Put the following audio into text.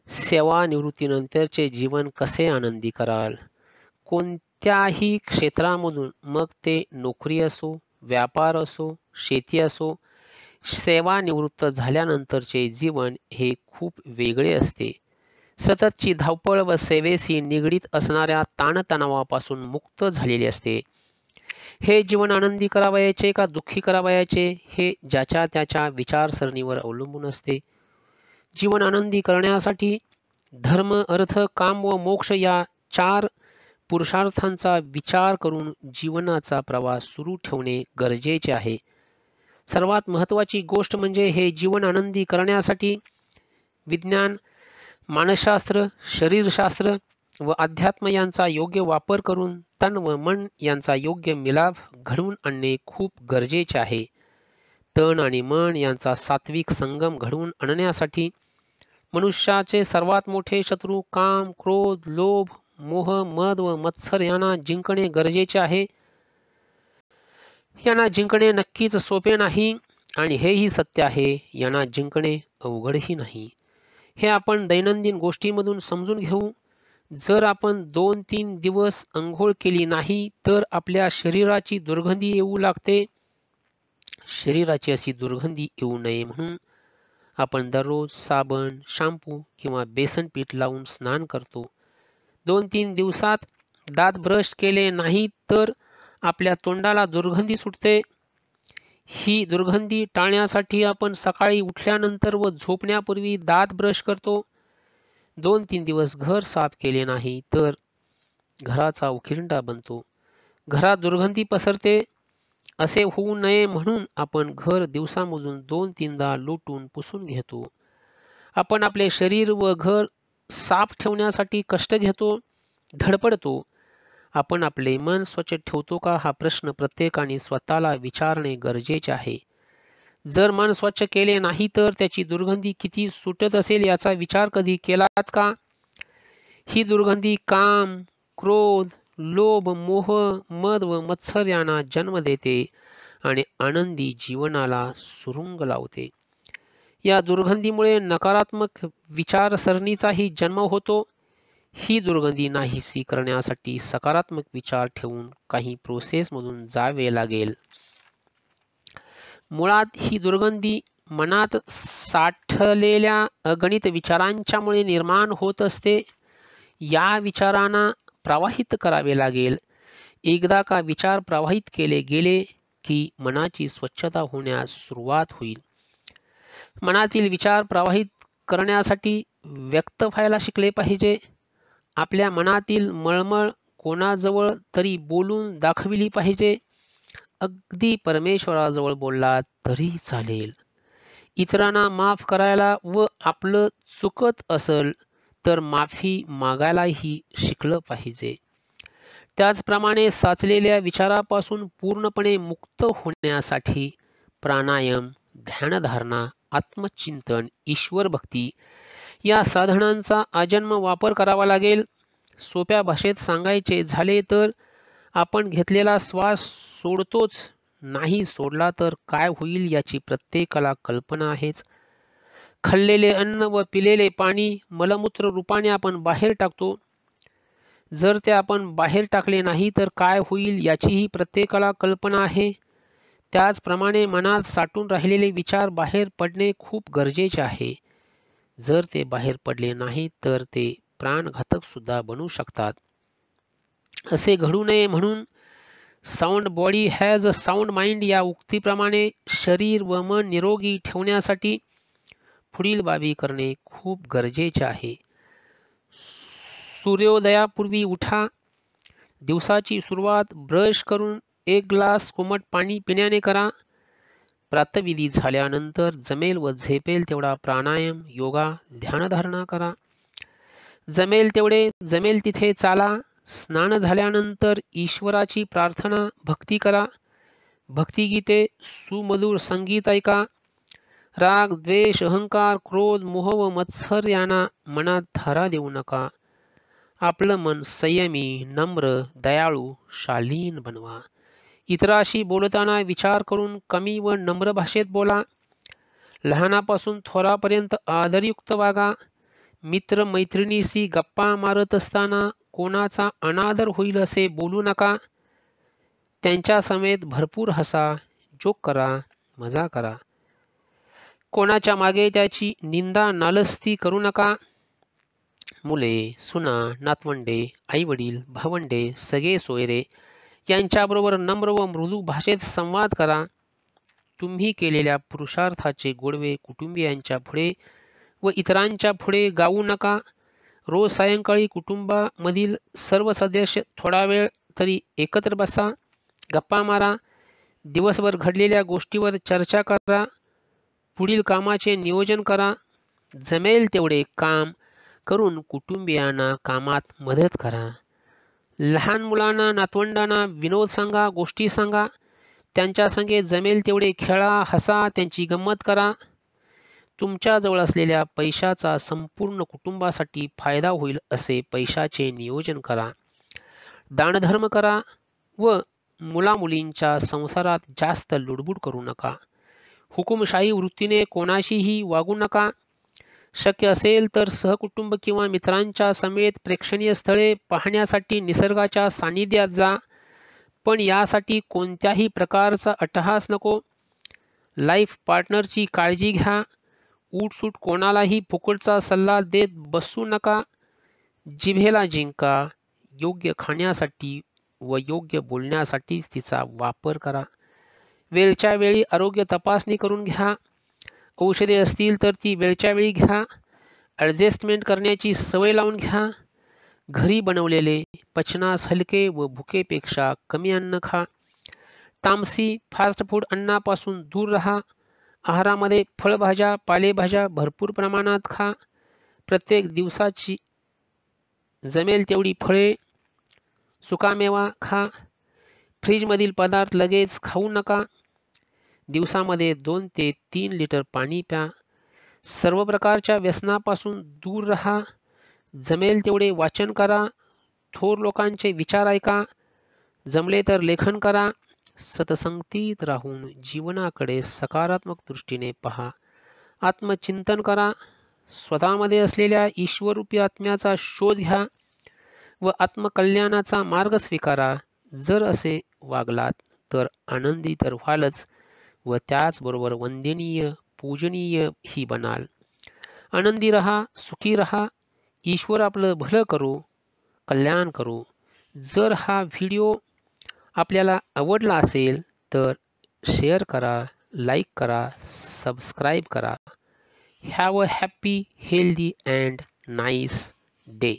सेवानिवृत्तीनंतरचे जीवन कसे आनंदी कराल? कोणत्याही क्षेत्रामधून, मग ते नोकरी असो, व्यापार असो, शेती असो, सेवानिवृत्त झाल्यानंतरचे जीवन हे खूप वेगळे असते. सततची धावपळ व सेवेशी निगडीत असणाऱ्या ताणतणावापासून मुक्त झालेले असते. हे जीवन आनंदी करावयाचे का दुःखी करावयाचे हे ज्याच्या त्याच्या विचारसरणीवर अवलंबून असते. जीवन आनंदी करण्यासाठी धर्म, अर्थ, काम व मोक्ष या 4 पुरुषार्थांचा विचार करून जीवनाचा प्रवास सुरू ठेवणे गरजेचे आहे. सर्वात महत्त्वाची गोष्ट म्हणजे हे जीवन आनंदी करण्यासाठी विज्ञान, मानसशास्त्र, शरीरशास्त्र व अध्यात्म यांचा योग्य वापर करून तन व मन यांचा योग्य मिलाफ घडवून आणणे खूप गरजेचे आहे. तन आणि मन यांचा सात्विक संगम घडवून आणण्यासाठी मनुष्याचे सर्वात मोठे शत्रू काम, क्रोध, लोभ, मोह, मद व मत्सर यांना जिंकणे गरजेचे आहे. यांना जिंकणे नक्कीच सोपे नाही आणि हेही सत्य आहे, यांना जिंकणे अवघडही नाही. हे आपण दैनंदिन गोष्टींमधून समजून घेऊ. जर आपण 2-3 दिवस अंघोळ केली नाही तर आपल्या शरीराची दुर्गंधी येऊ लागते. शरीराची अशी दुर्गंधी येऊ नये म्हणून आपण दररोज साबण, शॅम्पू किंवा बेसन पीठ लावून स्नान करतो. 2-3 दिवसात दात ब्रश केले नाही तर आपल्या तोंडाला दुर्गंधी सुटते. ही दुर्गंधी टाळण्यासाठी आपण सकाळी उठल्यानंतर व झोपण्यापूर्वी दात ब्रश करतो. 2-3 दिवस घर साफ केले नाही तर घराचा उकिरंडा बनतो. घरात दुर्गंधी पसरते. असे होऊ नये म्हणून आपण घर दिवसामधून 2-3दा लोटून पुसून घेतो. आपण आपले शरीर व घर साफ ठेवण्यासाठी कष्ट घेतो, धडपडतो. आपण आपले मन स्वच्छ ठेवतो का हा प्रश्न प्रत्येकाने स्वतःला विचारणे गरजेचे आहे. जर मन स्वच्छ केले नाही तर त्याची दुर्गंधी किती सुटत असेल याचा विचार कधी केलात का? ही दुर्गंधी काम, क्रोध, लोभ, मोह, मद व मत्सर यांना जन्म देते आणि आनंदी जीवनाला सुरुंग लावते. या दुर्गंधीमुळे नकारात्मक विचारसरणीचाही जन्म होतो. ही दुर्गंधी नाहीशी करण्यासाठी सकारात्मक विचार ठेवून काही प्रोसेसमधून जावे लागेल. मुळात ही दुर्गंधी मनात साठलेल्या अगणित विचारांच्यामुळे निर्माण होत असते. या विचारांना प्रवाहित करावे लागेल. एकदा का विचार प्रवाहित केले गेले की मनाची स्वच्छता होण्यास सुरुवात होईल. मनातील विचार प्रवाहित करण्यासाठी व्यक्त व्हायला शिकले पाहिजे. आपल्या मनातील मळमळ कोणाजवळ तरी बोलून दाखविली पाहिजे. अगदी परमेश्वराजवळ बोलला तरी चालेल. इतरांना माफ करायला व आपलं चुकत असेल तर माफी मागायलाही शिकलं पाहिजे. त्याचप्रमाणे साचलेल्या विचारापासून पूर्णपणे मुक्त होण्यासाठी प्राणायाम, ध्यानधारणा, आत्मचिंतन, ईश्वर भक्ती या साधनांचा आजन्म वापर करावा लागेल. सोप्या भाषेत सांगायचे झाले तर आपण घेतलेला श्वास सोडतोच, नाही सोडला तर काय होईल याची प्रत्येकाला कल्पना आहेच. खाल्लेले अन्न व पिलेले पाणी मलमूत्र रूपाने आपण बाहेर टाकतो. जर ते आपण बाहेर टाकले नाही तर काय होईल याचीही प्रत्येकाला कल्पना आहे. त्याचप्रमाणे मनात साठून राहिलेले विचार बाहेर पडणे खूप गरजेचे आहे. जर ते बाहेर पडले नाही तर ते प्राणघातक सुद्धा बनू शकतात. असे घडू नये म्हणून sound body has a sound mind या उक्तीप्रमाणे शरीर व मन निरोगी ठेवण्यासाठी पुढील बाबी करणे खूप गरजेचे आहे. सूर्योदयापूर्वी उठा. दिवसाची सुरुवात ब्रश करून 1 ग्लास कोमट पाणी पिण्याने करा. प्रातःविधी झाल्यानंतर जमेल व झेपेल तेवढा प्राणायाम, योगा, ध्यानधारणा करा. जमेल तेवढे जमेल तिथे चाला. स्नान झाल्यानंतर ईश्वराची प्रार्थना, भक्ती करा. भक्तिगीते, सुमधुर संगीत ऐका. राग, द्वेष, अहंकार, क्रोध, मोह व मत्सर यांना मनात धारा देऊ नका. आपलं मन संयमी, नम्र, दयाळू, शालीन बनवा. इतराशी बोलताना विचार करून कमी व नम्र भाषेत बोला. लहानापासून थोरापर्यंत आदरयुक्त वागा. मित्र मैत्रिणीशी गप्पा मारत असताना कोणाचा अनादर होईल असे बोलू नका. त्यांच्या समेत भरपूर हसा, जोक करा, मजा करा. कोणाच्या मागे त्याची निंदा नालस्ती करू नका. मुले, सुना, नातवंडे, आईवडील, भावंडे, सगळे सोयरे यांच्याबरोबर नम्र व मृदू भाषेत संवाद करा. तुम्ही केलेल्या पुरुषार्थाचे गोडवे कुटुंबियांच्या पुढे व इतरांच्या पुढे गाऊ नका. रोज सायंकाळी कुटुंबामधील सर्व सदस्य थोडा वेळ तरी एकत्र बसा, गप्पा मारा. दिवसभर घडलेल्या गोष्टीवर चर्चा करा. पुढील कामाचे नियोजन करा. जमेल तेवढे काम करून कुटुंबियांना कामात मदत करा. लहान मुलांना, नातवंडांना विनोद सांगा, गोष्टी सांगा. त्यांच्या संगे जमेल तेवढे खेळा, हसा, त्यांची गंमत करा. तुमच्याजवळ असलेल्या पैशाचा संपूर्ण कुटुंबासाठी फायदा होईल असे पैशाचे नियोजन करा. दानधर्म करा व मुलामुलींच्या संसारात जास्त लुडबुड करू नका. हुकुमशाही वृत्तीने कोणाशीही वागू नका. शक्य असेल तर सहकुटुंब किंवा मित्रांच्या समेत प्रेक्षणीय स्थळे पाहण्यासाठी निसर्गाच्या सानिध्यात जा, पण यासाठी कोणत्याही प्रकारचा अट्टहास नको. लाईफ पार्टनरची काळजी घ्या. उठसूट कोणालाही फुकटचा सल्ला देत बसू नका. जिभेला जिंका. योग्य खाण्यासाठी व योग्य बोलण्यासाठीच तिचा वापर करा. वेळच्या वेळी आरोग्य तपासणी करून घ्या. औषधे असतील तर ती वेळच्या वेळी घ्या. ॲडजस्टमेंट करण्याची सवय लावून घ्या. घरी बनवलेले पचनास हलके व भुकेपेक्षा कमी अन्न खा. तामसी फास्ट फूड अन्नापासून दूर राहा. आहारामध्ये फळभाज्या, पालेभाज्या भरपूर प्रमाणात खा. प्रत्येक दिवसाची जमेल तेवढी फळे, सुकामेवा खा. फ्रीजमधील पदार्थ लगेच खाऊ नका. दिवसामध्ये 2 ते 3 लिटर पाणी प्या. सर्व प्रकारच्या व्यसनापासून दूर राहा. जमेल तेवढे वाचन करा. थोर लोकांचे विचार ऐका. जमले तर लेखन करा. सतसंगतीत राहून जीवनाकडे सकारात्मक दृष्टीने पहा. आत्मचिंतन करा. स्वतःमध्ये असलेल्या ईश्वररूपी आत्म्याचा शोध घ्या व आत्मकल्याणाचा मार्ग स्वीकारा. जर असे वागलात तर आनंदी तर व्हालच व त्याचबरोबर वंदनीय, पूजनीय ही बनाल. आनंदी रहा, सुखी रहा. ईश्वर आपलं भलं करो, कल्याण करो. जर हा व्हिडिओ आपल्याला आवडला असेल तर शेअर करा, लाईक करा, सबस्क्राईब करा. Have a happy, healthy and nice day.